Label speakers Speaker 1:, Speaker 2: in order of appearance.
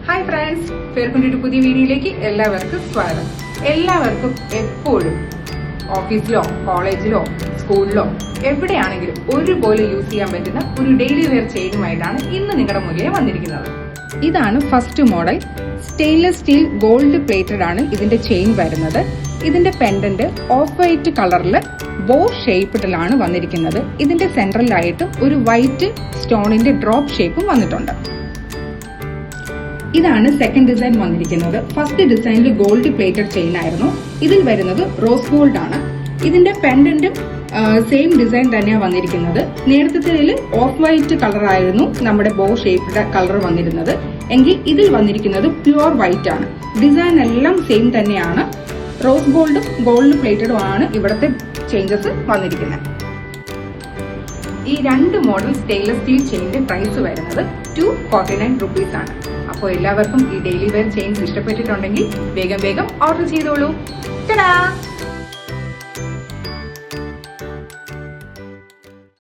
Speaker 1: Hi friends, പേർക്കൊണ്ടിട്ട് പുതിയ വീഡിയോയിലേക്ക് എല്ലാവർക്കും സ്വാഗതം. എല്ലാവർക്കും എപ്പോഴും ഓഫീസിലോ കോളേജിലോ സ്കൂളിലോ എവിടെയാണെങ്കിലും ഒരുപോലെ യൂസ് ചെയ്യാൻ പറ്റുന്ന ഒരു ഡെയിലി വെയർ ചെയിനുമായിട്ടാണ് ഇന്ന് നിങ്ങളുടെ മുന്നിൽ വന്നിരിക്കുന്നത്. ഇതാണ് first model. Stainless steel gold plated ആണ് ഇതിന്റെ ചെയിൻ വരുന്നത്. ഇതിന്റെ പെൻഡന്റ് ഓഫ് വൈറ്റ് കളറിൽ ബോ ഷേപ്പിലാണ് വന്നിരിക്കുന്നത്. ഇതിന്റെ സെൻട്രലായിട്ടും ഒരു വൈറ്റ് സ്റ്റോണിന്റെ ഡ്രോപ്പ് ഷേപ്പും വന്നിട്ടുണ്ട്. ഇതാണ് സെക്കൻഡ് ഡിസൈൻ വന്നിരിക്കുന്നത്. ഫസ്റ്റ് ഡിസൈനിൽ ഗോൾഡ് പ്ലേറ്റഡ് ചെയിൻ ആയിരുന്നു. ഇതിൽ വരുന്നത് റോസ് ഗോൾഡ് ആണ്. ഇതിന്റെ പെൻഡന്റും സെയിം ഡിസൈൻ തന്നെയാണ് വന്നിരിക്കുന്നത്. നേരത്തെ ഓഫ് വൈറ്റ് കളർ ആയിരുന്നു നമ്മുടെ ബോ ഷേപ്പ്ഡ് കളർ വന്നിരുന്നത്. എങ്കിൽ ഇതിൽ വന്നിരിക്കുന്നത് പ്യുവർ വൈറ്റ് ആണ്. ഡിസൈൻ എല്ലാം സെയിം തന്നെയാണ്. റോസ് ഗോൾഡും ഗോൾഡ് പ്ലേറ്റഡും ആണ് ഇവിടുത്തെ ചേഞ്ചസ് വന്നിരിക്കുന്നത്. ഈ രണ്ട് മോഡൽ സ്റ്റെയിൻലെസ് സ്റ്റീൽ ചെയിന്റെ പ്രൈസ് വരുന്നത് 249 rupees ആണ്. അപ്പോൾ എല്ലാവർക്കും ഈ ഡെയിലി വെയർ ചെയിൻസ് ഇഷ്ടപ്പെട്ടിട്ടുണ്ടെങ്കിൽ വേഗം ഓർഡർ ചെയ്തോളൂ. ടാ!